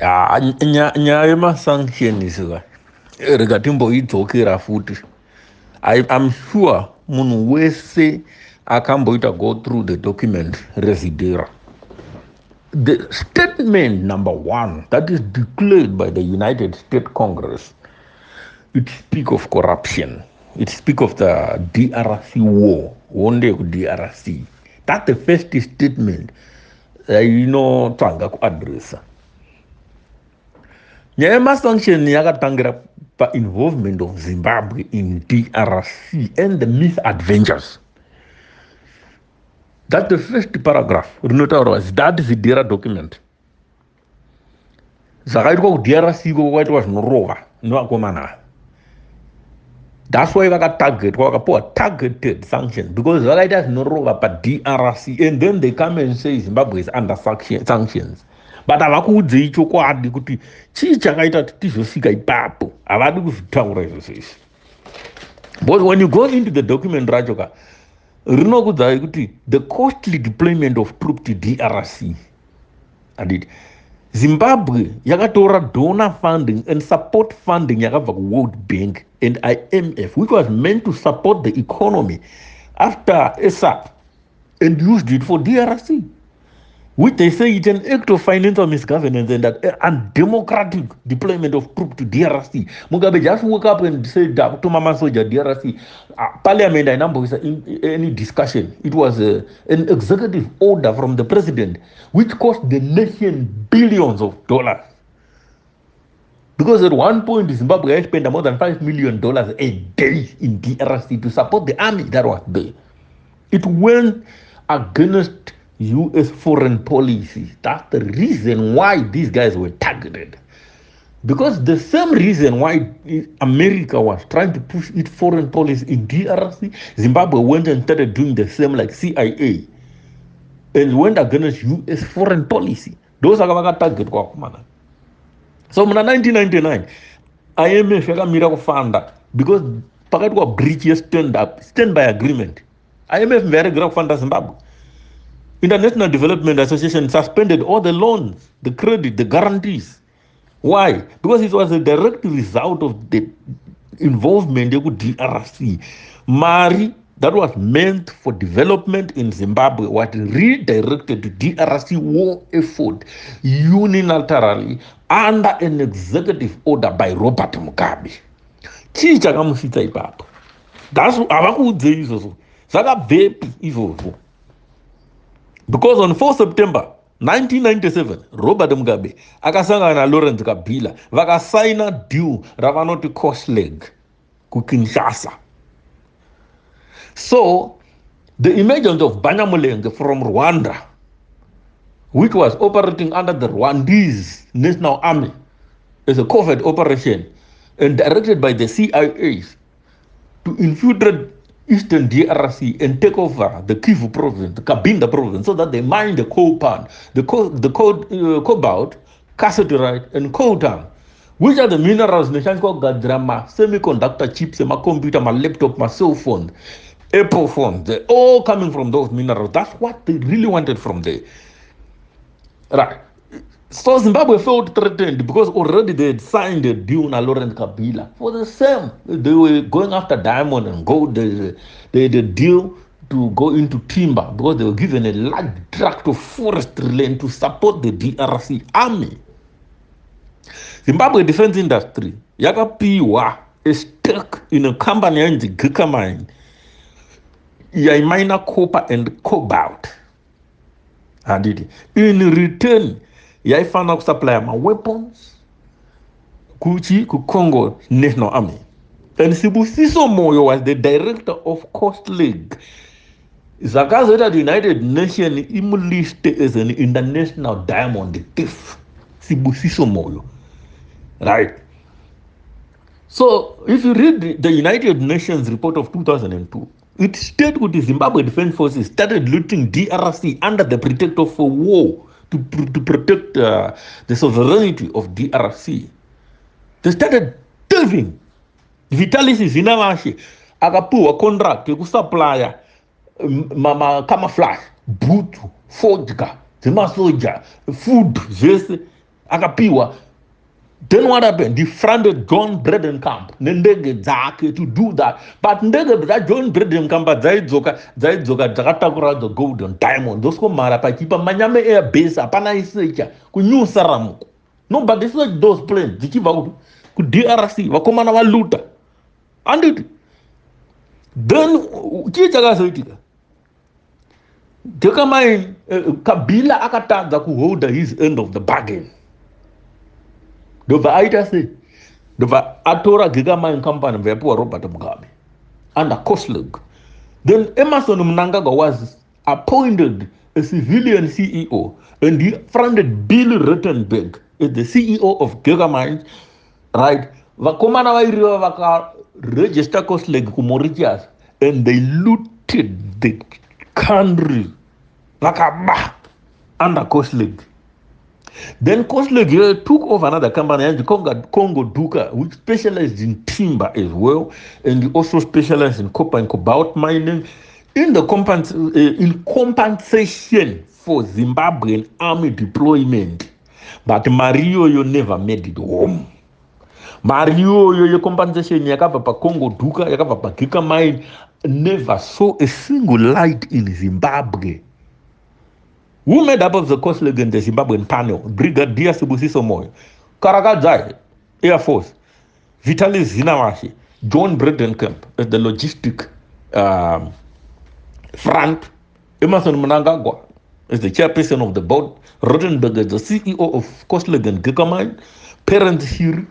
Nyaya ma-sanctions rikatimboidzokera futi. I'm sure munhu wese akamboita go through the document rezidera. The statement number one that is declared by the United States Congress, it speaks of corruption. It speaks of the DRC war, one day DRC. That's the first statement, tanga ku address. Nyema sanction yakatangira pa involvement of Zimbabwe in DRC and the misadventures. That's the first paragraph. That is the DRC document. Zakaitwa ku DRC kwaitwa zvinorova novakomana. That's why wakapoa targeted sanctions, because vakaita zvinorova pa DRC and then they come and say Zimbabwe is under sanctions. But havakuudzei chokwadi kuti chii chakaita kuti tizosvika ipapo, havadi kuzvitaura izvozvo izvi. But when you go into the document racho rinokudzai kuti the costly deployment of troops to DRC, and Zimbabwe yakatora donor funding and support funding yakabva ku World Bank and IMF, which was meant to support the economy after ASAP, and used it for DRC, which they say it's an act of financial misgovernance and that undemocratic deployment of troops to DRC. Mugabe just woke up and said to Mama Soja DRC. Parliament, I number any discussion. It was an executive order from the president, which cost the nation billions of dollars. Because at one point, Zimbabwe spent more than $5 million a day in DRC to support the army that was there. It went against U.S. foreign policy. That's the reason why these guys were targeted. Because the same reason why America was trying to push its foreign policy in DRC, Zimbabwe went and started doing the same like CIA and went against U.S. foreign policy. Those are target. So in 1999, IMF yakamira kufanda because pakati kwa breach stand by agreement. IMF very great kufanda Zimbabwe. International Development Association suspended all the loans, the credit, the guarantees. Why? Because it was a direct result of the involvement of DRC. Mari, that was meant for development in Zimbabwe, was redirected to DRC war effort unilaterally under an executive order by Robert Mugabe. Chicha kamusita ipapo. That's avakuudze izvozvo. Zvakabvepi izvozvo. Because on 4 September 1997, Robert Mugabe akasangana na Lawrence Kabila vakasaina deal ravanoti coast leg ku Kinshasa. So the emergence of Banyamulenge from Rwanda, which was operating under the Rwandese National Army as a covert operation and directed by the CIA to infiltrate Eastern DRC and take over the Kivu province, the Kabinda province, so that they mine the cobalt, cobalt, cassiterite, and coltan, which are the minerals Gadrama, semiconductor chips, my computer, my laptop, my cell phone, Apple phone. They're all coming from those minerals. That's what they really wanted from there. Right. So Zimbabwe felt threatened because already they had signed a deal with Laurent Kabila for the same. They were going after diamond and gold. They had a deal to go into timber because they were given a large tract of forestry land to support the DRC army. Zimbabwe defense industry yakapiwa a stake in a company in the Gika mine. Mine copper and cobalt. And in return, yaifana kusupply my weapons ku Congo National Army. And Sibusiso Moyo was the director of Coast League. Zakazoda, the United Nations listed as an international diamond thief. Sibusiso Moyo. Right. So if you read the United Nations report of 2002, it stated that the Zimbabwe Defense Forces started looting DRC under the pretext of a war to protect the sovereignty of DRC. They started thieving. Vitalis Zinavashi akapuwa contract yekusupplya mama camouflage, boot, vodka, zemasoja, food, zvese akapiwa. Then what happened? He funded John Bredenkamp to do that. But that John Bredenkamp zaidzoka dzakatakura the gold and diamond. Those mara pachipa manyame air base apana isecha kunyusa ramuko. No, but it's like those planes. Zichiva ku DRC vakomana valuta. And then chichaga soitika. Dekamai Kabila akatadza kuhold his end of the bargain. Dova aita se dova atora gigamine company vepo Robert Mugabe under Kosleg. Then Emerson Mnangagwa was appointed a civilian CEO and he funded Bill Rittenberg as the CEO of Gigamine, right? Vakomana vairiwa vaka register Kosleg ku Mauritius and they looted the country vaka under Kosleg. Then Kosleg took over another company, Congo Duka, which specialized in timber as well, and he also specialized in copper and cobalt mining. In compensation for Zimbabwean army deployment, but Mario you never made it home. Mario you compensation yakava pa Congo Duka yakava pa Kika mine never saw a single light in Zimbabwe. Who made up of the Kosleg and the Zimbabwean panel? Brigadier Sibusiso Moyo, Karagadzai, Air Force, Vitalis Zinawashie, John Bredenkamp as the logistic front, Emerson Mnangagwa as the chairperson of the board, Rodenberg as the CEO of Kosleg and Gigamine, Parent Hiri.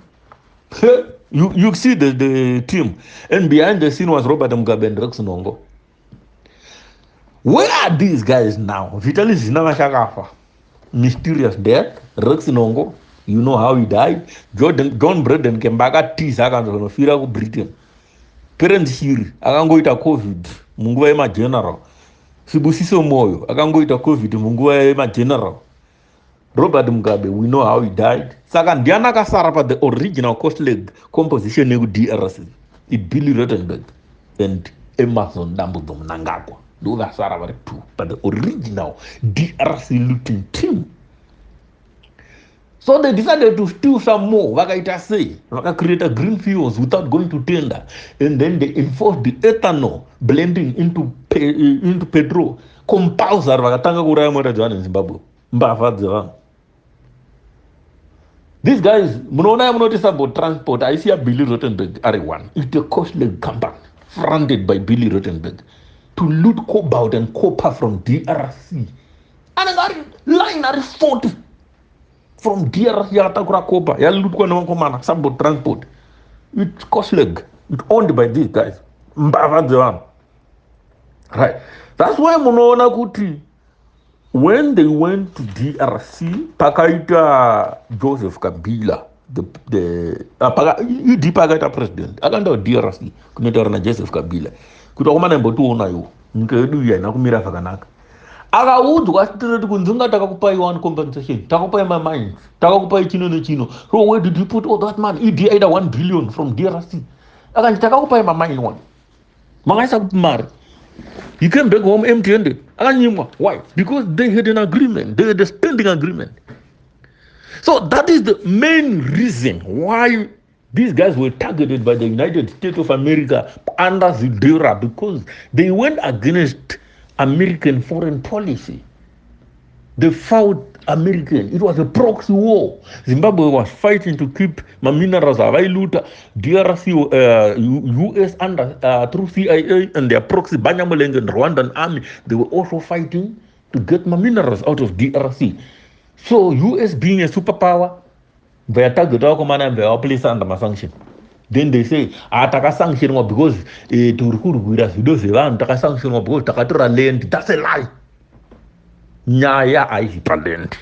You see the team. And behind the scene was Robert Mugabe and Rex Nongo. Where are these guys now? Vitalis Zinawashagafa, mysterious death. Rex Nongo, you know how he died. John Braden came back at T. Sagan, Fira Britain. Parents here, Agango ita COVID, Mungu ema general. Sibusiso Moyo, Agango ita COVID, Mungu ema general. Robert Mugabe, we know how he died. Sagan Diana Kasarapa, the original Kosleg composition of DRC. It Billy Rottenberg and Emerson Dambudum Nangagwa. Those are Sarah too, but the original DRC looting team. So they decided to steal some more. Wakaita say, waka create a green fuels without going to tender, and then they enforced the ethanol blending into petrol. Compulsory wakatanga kuraya mwera jwana in Zimbabwe. Mbafadza. These guys, mnaona notice about transport. I see a Billy Rottenberg R1. It's a costly company funded by Billy Rottenberg to loot cobalt and copper from DRC. And I line are 40 from DRC yatakura copper. Ya loot kwa na komana sambo transport. It's costly. It's owned by these guys. Mbafadza. Right. That's why mnaona kuti when they went to DRC, Pakaita Joseph Kabila, Pakaita president, Aganda DRC, Kunetarana Joseph Kabila, Kutomana Botuona you, Nkeduya, Nakumira Faganaka. Aga would was to Kunzunga Takapai one compensation, Takapai my mind, Takapai Chino. So where did you put all that money? You did 1 billion from DRC. Agan Takapai my mind one. Mangasa Mar. You came back home empty-handed. Why? Because they had an agreement. They had a standing agreement. So that is the main reason why these guys were targeted by the United States of America under Zidera, because they went against American foreign policy. They fought American. It was a proxy war. Zimbabwe was fighting to keep my minerals available. DRC, US under through CIA and their proxy Banyamulenge and Rwandan army, they were also fighting to get my minerals out of DRC. So US being a superpower, they attack the command and they are placed under my sanction. Then they say, attack a sanction because to recruit with us, those attack a sanction because Takatura land. That's a lie. Nyaya aisi talent.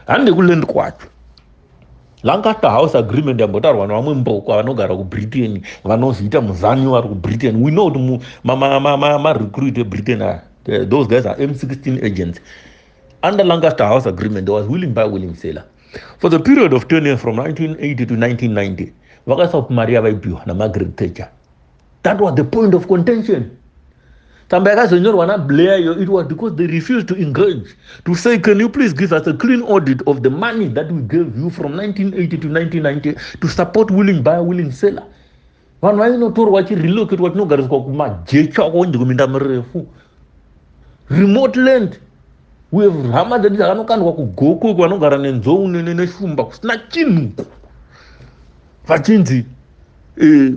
And they couldn't quite. Lancaster House Agreement about our one Wambo, Nogara, Britain, Vanosita, Muzanio, Britain. We know the Mama recruited Britain. Those guys are M16 agents. Under Lancaster House Agreement, there was William by William Saylor. For the period of 10 years from 1980 to 1990, Vagas of Maria Vaipio and Margaret Thatcher. That was the point of contention. It was because they refused to engage, to say, can you please give us a clean audit of the money that we gave you from 1980 to 1990 to support willing buyer, willing seller. Vanhu vainotorwa vachirelocate kwatinogariswa kumajecha kwakunje kuminda mirefu. Remote land. We have hama dzati dzakanokandwa kugoko vanogara nenzou neshumba kusina chinhu. Vachinzi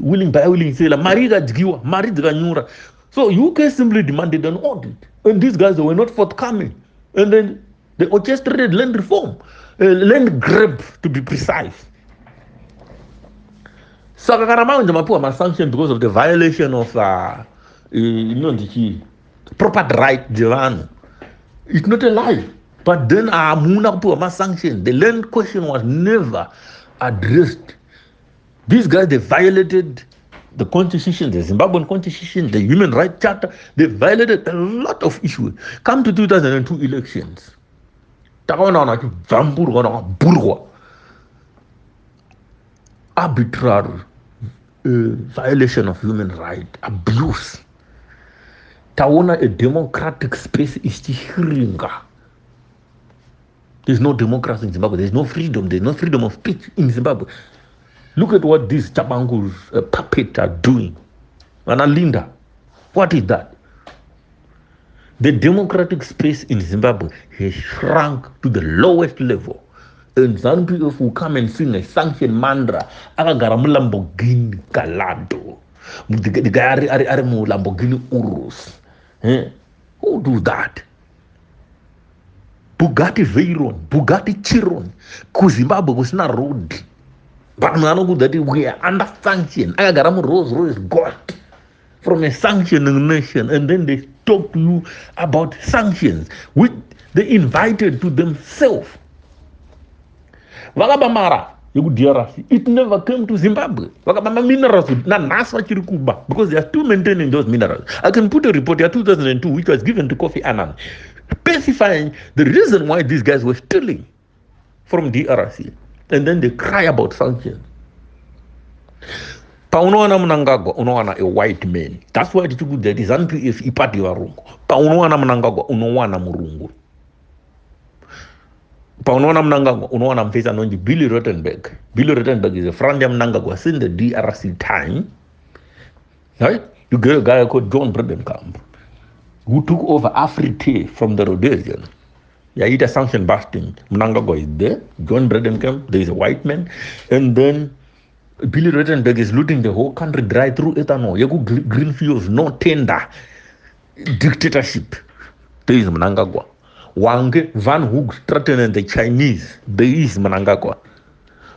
willing buyer, willing seller. Mari ikadyiwa, mari dzikanyura. So UK simply demanded an audit, and these guys were not forthcoming. And then they orchestrated land reform, land grab to be precise. So Kakarama sanctioned because of the violation of the property right. It's not a lie. But then Amuna sanction. The land question was never addressed. These guys, they violated the constitution, the Zimbabwean constitution, the human rights charter. They violated a lot of issues. Come to 2002 elections. Arbitrary violation of human rights, abuse. Taona a democratic space is Chiringa. There's no democracy in Zimbabwe. There's no freedom. There's no freedom of speech in Zimbabwe. Look at what these Chabangus puppets are doing. Analinda, what is that? The democratic space in Zimbabwe has shrunk to the lowest level. And some people will come and sing a sanction mantra. Agagara Lamborghini Galado. The guy are Lamborghini Urus. Who do that? Bugatti Veyron, Bugatti Chiron. Zimbabwe was not road. But that we are under sanction. Agagara Rolls Royce got from a sanctioning nation, and then they talk to you about sanctions, which they invited to themselves. It never came to Zimbabwe. Minerals because they are still maintaining those minerals. I can put a report here 2002 which was given to Kofi Annan specifying the reason why these guys were stealing from DRC. And then they cry about sanctions. Paunoana Mnangagwa, unoana a white man. That's why the people that is if ipati warungu. Paunoana Mnangagwa, unoana murungu. Paunoana Mnangagwa, unoana mfesa nonji Billy Rottenberg. Billy Rottenberg is a friend of Mnangagwa since the DRC time. Right? You get a guy called John Bredenkamp, who took over Afrique from the Rhodesians. Yeah, it a sanction busting. Mnangagwa is there. John Bredenkamp, there is a white man. And then Billy Rottenberg is looting the whole country dry through ethanol. You go green fields, no tender. Dictatorship. There is Mnangagwa. Wange, Van Hook, Stratton and the Chinese. There is Mnangagwa.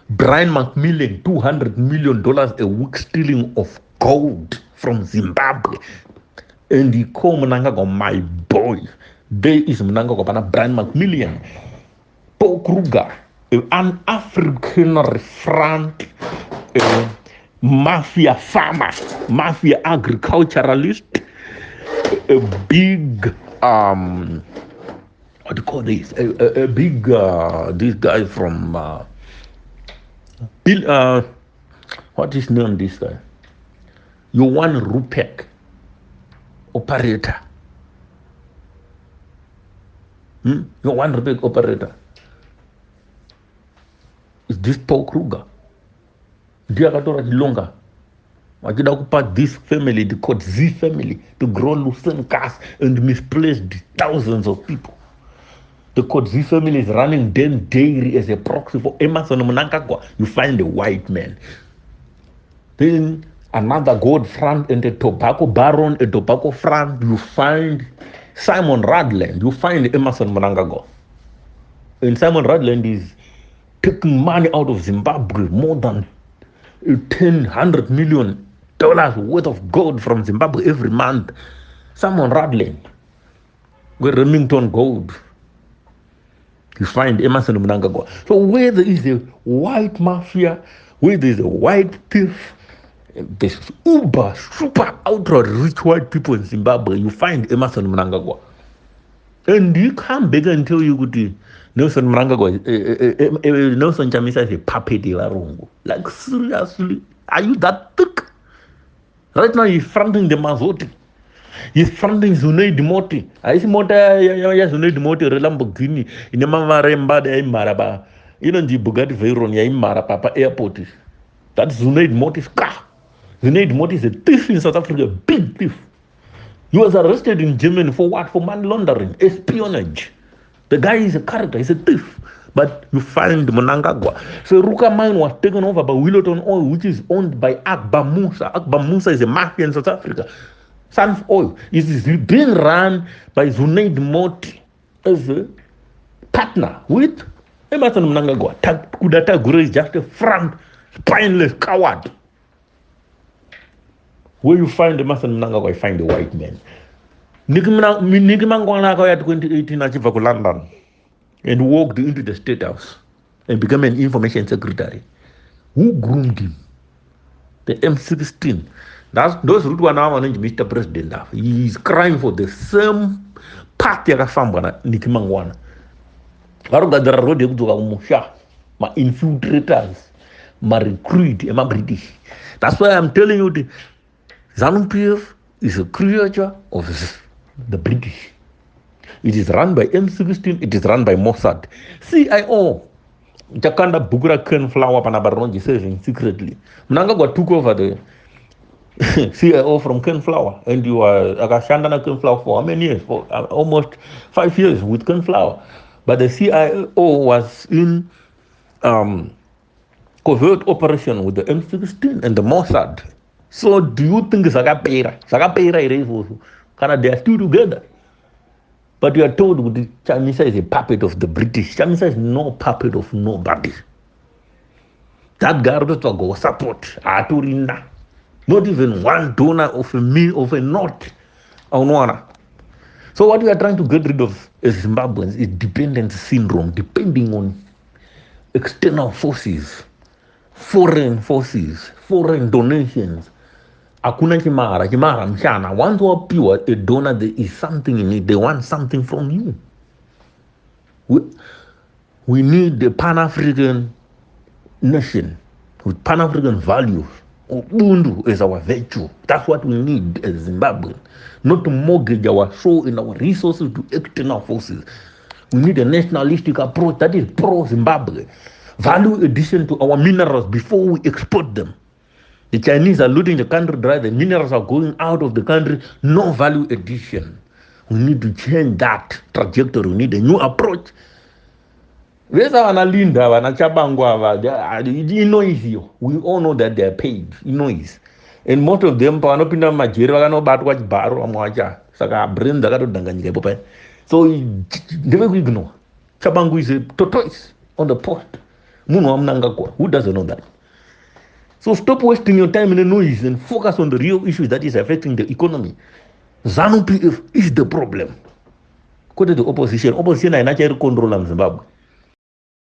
Brian McMillan, $200 million a week stealing of gold from Zimbabwe. And he called Mnangagwa my boy. There is Mnangagwa, Brian McMillan. Paul Kruger, an African front mafia farmer, mafia agriculturalist, a big what do you call this? A big this guy from Bill. What is name this guy? Johan Rupek, operator. Johan Rupek, operator. Is this Paul Kruger? Longer. This family, the called Z family, to grow Lucerne cars and misplaced thousands of people. The called Z family is running Den Dairy as a proxy for Emerson Mnangagwa. You find a white man. Then another gold front and a tobacco baron, a tobacco front. You find Simon Radland. You find Emerson Mnangagwa. And Simon Radland is taking money out of Zimbabwe, more than $100 million worth of gold from Zimbabwe every month. Simon Radland, with Remington gold. You find Emerson Mnangagwa. So where there is a white mafia, where there is a white thief, there's uber, super, ultra rich white people in Zimbabwe, you find Emerson Mnangagwa. And you can't beg until you could Nelson Mnangagwa, Nelson Chamisa is a puppet. Like, seriously, are you that thick? Right now, you're fronting the Mazotti. He's funding Zunaid Moti. I see Mota ya Zunaid Moti Lamborghini in the Mamaremba de Maraba. You know the Bugatti Veyron ya Marapa airport. That's Zunaid Moti's car. Zunaid Moti is a thief in South Africa, big thief. He was arrested in Germany for what? For money laundering, espionage. The guy is a character, he's a thief. But you find Mnangagwa. So Ruka mine was taken over by Willoton Oil, which is owned by Akbar Musa. Akbar Musa is a mafia in South Africa. Sun Oil is being run by Zunaid Moti as a partner with Emerson Mnangagwa. Kudata Guru is just a front, spineless coward. Where you find Emerson Mnangagwa, you find the white man. Nikimangwana 2018 achieve to London and walked into the State House and became an information secretary. Who groomed him? The M16. Those who are now managed Mr. President. He is crying for the same party as Fambana, Nikimangwana. Garuga road ma infiltrators, ma recruit, ma British. That's why I'm telling you the ZANU-PF is a creature of the British. It is run by M16, it is run by Mossad. CIO, Jakanda Bugra Ken Flower Panabaronji serving secretly. Mnangagwa took over the CIO from Ken Flower, and you are Agashandana Ken Flower for how many years? For almost 5 years with Ken Flower. But the CIO was in covert operation with the M16 and the Mossad. So do you think Sagapeira they are still together? But you are told the Chamisa is a puppet of the British. Chamisa is no puppet of nobody. That garbage will go support Aturinda. Not even one donor of a meal of a knot. So what we are trying to get rid of as Zimbabweans is dependence syndrome, depending on external forces, foreign donations. Akuna Kimara Mshana. Once you are pure, a donor, there is something in it. They want something from you. We need the Pan-African nation with Pan-African values. Ubuntu is our virtue. That's what we need as Zimbabwe. Not to mortgage our soul and our resources to external forces. We need a nationalistic approach that is pro-Zimbabwe. Value addition to our minerals before we export them. The Chinese are looting the country dry, the minerals are going out of the country, no value addition. We need to change that trajectory. We need a new approach. We all know that they are paid. And most of them, so never ignore. Chabangu is a tortoise on the post. Who doesn't know that? So stop wasting your time in the noise and focus on the real issue that is affecting the economy. ZANU-PF is the problem. Go to the opposition. Opposition is not control Zimbabwe.